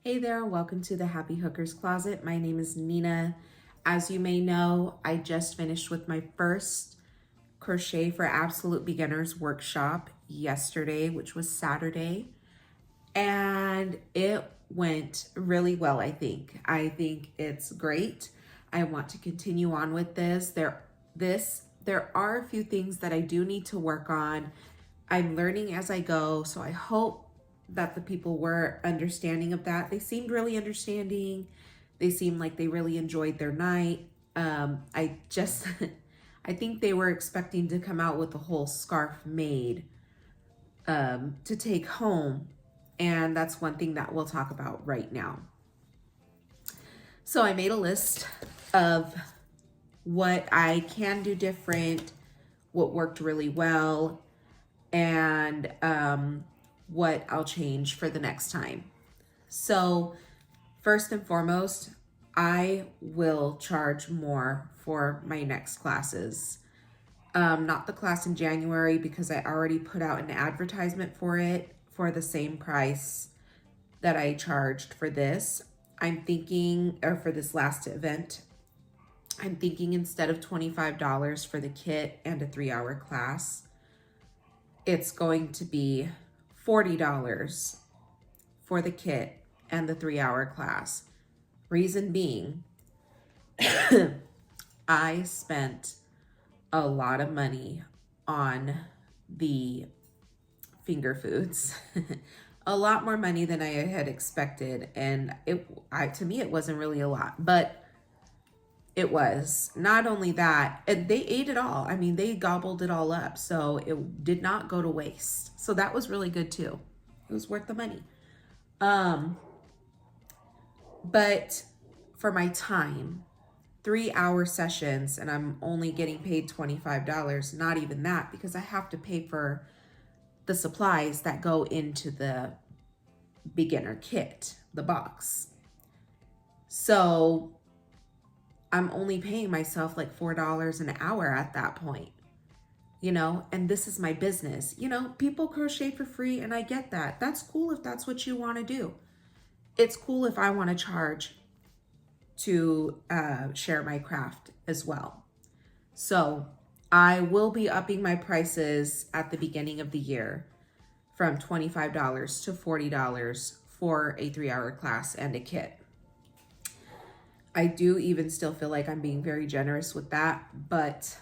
Hey there, welcome to the Happy Hookers Closet. My name is Nina. As you may know, I just finished with my first Crochet for Absolute Beginners workshop yesterday, which was Saturday, and it went really well, I think. I think it's great. I want to continue on with this. There are a few things that I do need to work on. I'm learning as I go, so I hope that the people were understanding of that. They seemed really understanding. They seemed like they really enjoyed their night. I just, I think they were expecting to come out with a whole scarf made to take home. And that's one thing that we'll talk about right now. So I made a list of what I can do different, what worked really well, and what I'll change for the next time. So first and foremost, I will charge more for my next classes. Not the class in January because I already put out an advertisement for it for the same price that I charged for this. I'm thinking, or for this last event, I'm thinking instead of $25 for the kit and a 3-hour class, it's going to be $40 for the kit and the 3-hour class. Reason being, I spent a lot of money on the finger foods. A lot more money than I had expected, and to me it wasn't really a lot, but it was. Not only that, and they ate it all. I mean, they gobbled it all up, so it did not go to waste. So that was really good too. It was worth the money. But for my time, 3-hour sessions, and I'm only getting paid $25, not even that, because I have to pay for the supplies that go into the beginner kit, the box. So I'm only paying myself like $4 an hour at that point, and this is my business. People crochet for free, and I get that. That's cool if that's what you want to do. It's cool if I want to charge to share my craft as well. So I will be upping my prices at the beginning of the year from $25 to $40 for a 3-hour class and a kit. I do even still feel like I'm being very generous with that, but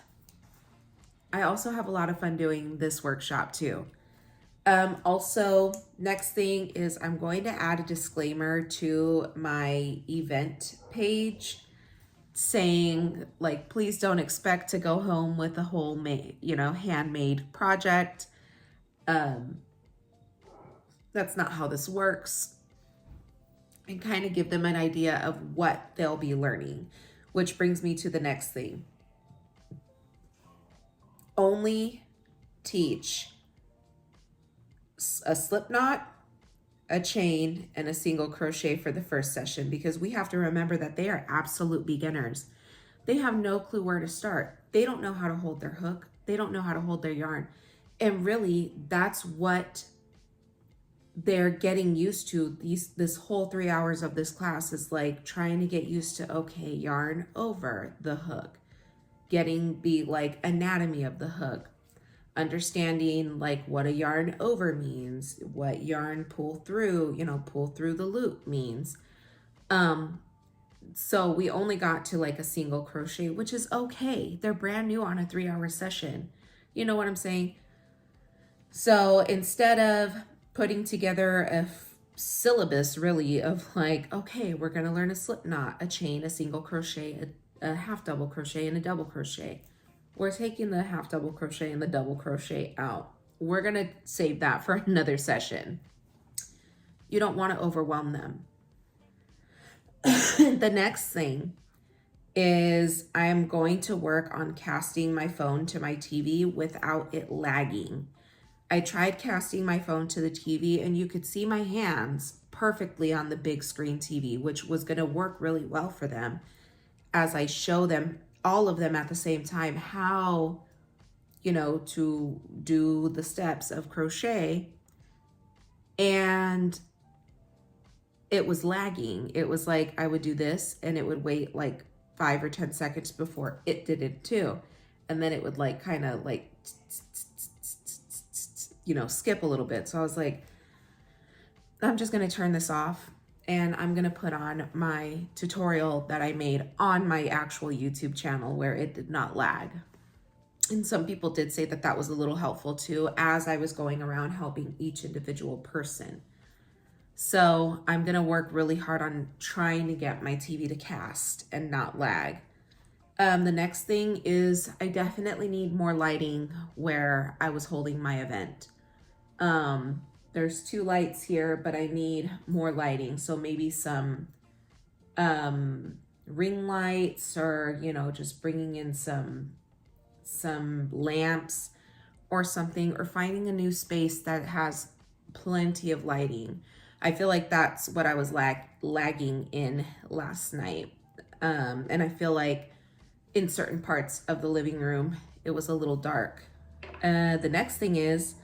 I also have a lot of fun doing this workshop too. Also, next thing is I'm going to add a disclaimer to my event page saying, like, please don't expect to go home with a whole handmade project. That's not how this works. And kind of give them an idea of what they'll be learning, which brings me to the next thing. Only teach a slip knot, a chain, and a single crochet for the first session, because we have to remember that they are absolute beginners. They have no clue where to start. They don't know how to hold their hook. They don't know how to hold their yarn. And really, that's what they're getting used to. This whole 3 hours of this class is like trying to get used to, okay, yarn over the hook, getting the like anatomy of the hook, understanding like what a yarn over means, what yarn pull through the loop means. So we only got to like a single crochet, which is okay. They're brand new on a 3-hour session. You know what I'm saying? So instead of putting together a syllabus really of like, okay, we're going to learn a slip knot, a chain, a single crochet, a half double crochet, and a double crochet, we're taking the half double crochet and the double crochet out. We're going to save that for another session. You don't want to overwhelm them. The next thing is I'm going to work on casting my phone to my TV without it lagging. I tried casting my phone to the TV and you could see my hands perfectly on the big screen TV, which was going to work really well for them as I show them, all of them at the same time, how, to do the steps of crochet. And it was lagging. It was like I would do this and it would wait like 5 or 10 seconds before it did it too. And then it would like kind of like, you know, skip a little bit. So I was like, I'm just going to turn this off and I'm going to put on my tutorial that I made on my actual YouTube channel where it did not lag. And some people did say that that was a little helpful too, as I was going around helping each individual person. So I'm going to work really hard on trying to get my TV to cast and not lag. The next thing is I definitely need more lighting where I was holding my event. There's 2 lights here, but I need more lighting. So maybe some ring lights, or, you know, just bringing in some lamps or something, or finding a new space that has plenty of lighting. I feel like that's what I was lagging in last night. And I feel like in certain parts of the living room, it was a little dark. The next thing is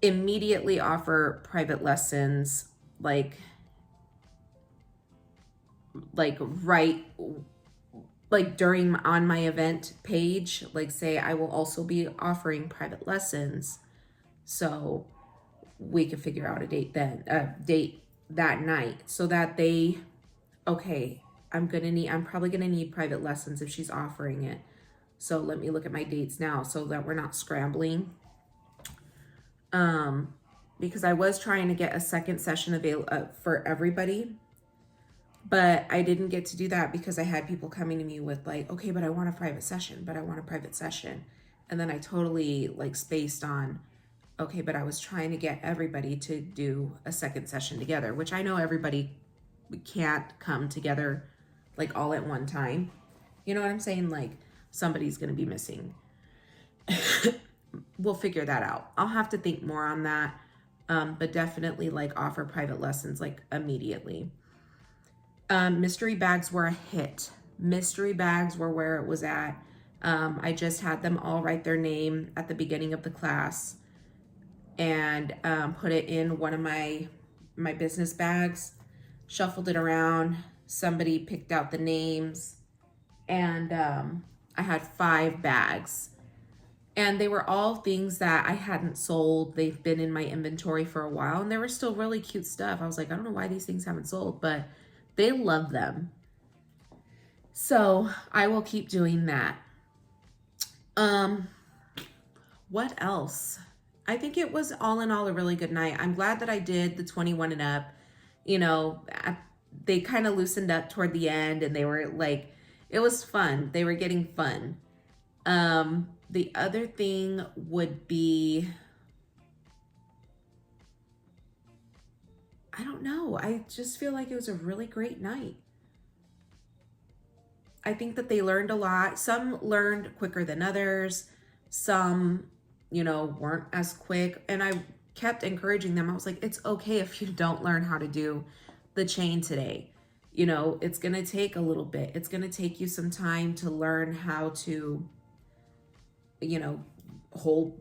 immediately offer private lessons, like during on my event page, like say I will also be offering private lessons, so we could figure out a date that night, so that they, okay, I'm probably gonna need private lessons if she's offering it. So let me look at my dates now so that we're not scrambling. Because I was trying to get a second session for everybody, but I didn't get to do that because I had people coming to me with like, okay, but I want a private session, And then I totally like spaced on, okay, but I was trying to get everybody to do a second session together, which I know everybody can't come together like all at one time. You know what I'm saying? Like somebody's going to be missing. We'll figure that out. I'll have to think more on that. But definitely like offer private lessons like immediately. Mystery bags were a hit. Mystery bags were where it was at. I just had them all write their name at the beginning of the class and put it in one of my business bags, shuffled it around. Somebody picked out the names, and I had 5 bags. And they were all things that I hadn't sold. They've been in my inventory for a while, and they were still really cute stuff. I was like, I don't know why these things haven't sold, but they love them. So I will keep doing that. What else? I think it was all in all a really good night. I'm glad that I did the 21 and up. You know, they kind of loosened up toward the end, and they were like, it was fun. They were getting fun. The other thing would be, I don't know. I just feel like it was a really great night. I think that they learned a lot. Some learned quicker than others. Some, you know, weren't as quick. And I kept encouraging them. I was like, it's okay if you don't learn how to do the chain today. You know, it's going to take a little bit. It's going to take you some time to learn how to, you know, hold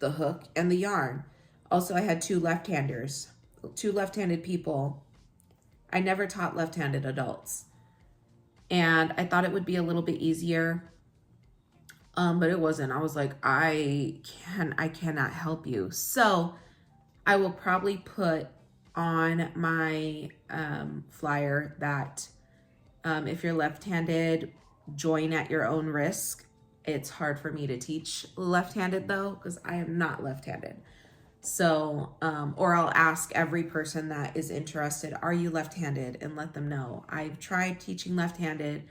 the hook and the yarn. Also, I had 2 left-handers, 2 left-handed people. I never taught left-handed adults. And I thought it would be a little bit easier, but it wasn't. I was like, I cannot help you. So I will probably put on my flyer that if you're left-handed, join at your own risk. It's hard for me to teach left-handed though, because I am not left-handed. So, or I'll ask every person that is interested, are you left-handed? And let them know. I've tried teaching left-handed.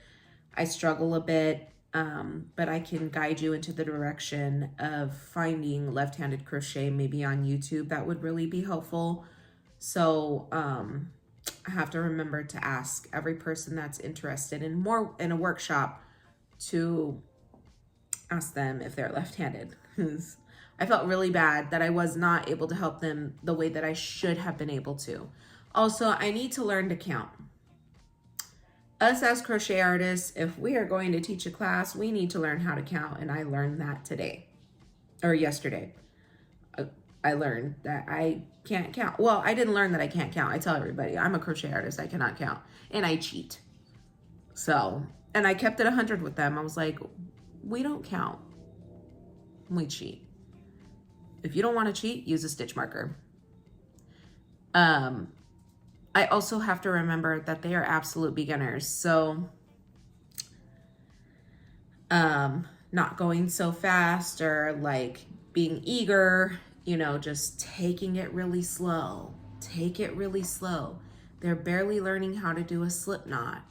I struggle a bit, but I can guide you into the direction of finding left-handed crochet, maybe on YouTube. That would really be helpful. So, I have to remember to ask every person that's interested in a workshop to ask them if they're left-handed. I felt really bad that I was not able to help them the way that I should have been able to. Also, I need to learn to count. Us as crochet artists, if we are going to teach a class, we need to learn how to count, and I learned that today or yesterday. I learned that I can't count. Well, I didn't learn that I can't count. I tell everybody, I'm a crochet artist. I cannot count. And I cheat. So, and I kept it 100 with them. I was like, we don't count. We cheat. If you don't want to cheat, use a stitch marker. I also have to remember that they are absolute beginners. So, not going so fast or like being eager, you know, just taking it really slow. Take it really slow. They're barely learning how to do a slip knot.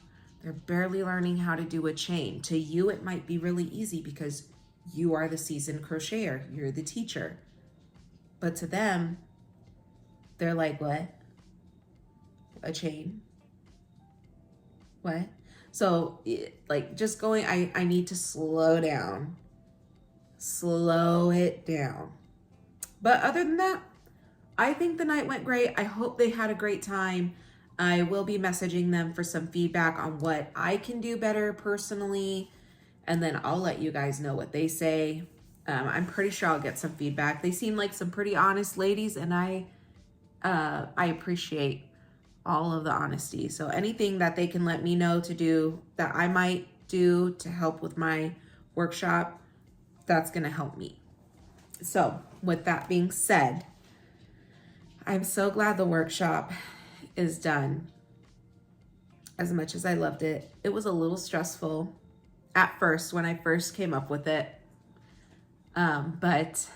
They're barely learning how to do a chain. To you, it might be really easy because you are the seasoned crocheter. You're the teacher. But to them, they're like, what? A chain? What? So like just going, I need to slow down. Slow it down. But other than that, I think the night went great. I hope they had a great time. I will be messaging them for some feedback on what I can do better personally. And then I'll let you guys know what they say. I'm pretty sure I'll get some feedback. They seem like some pretty honest ladies, and I appreciate all of the honesty. So anything that they can let me know to do that I might do to help with my workshop, that's going to help me. So with that being said, I'm so glad the workshop is done. As much as I loved it, it was a little stressful at first when I first came up with it, but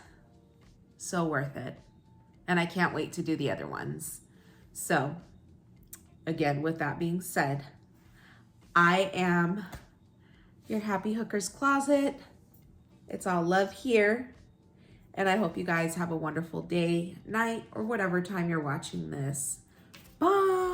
so worth it. And I can't wait to do the other ones. So again, with that being said, I am your Happy Hooker's Closet. It's all love here. And I hope you guys have a wonderful day, night, or whatever time you're watching this. Bye.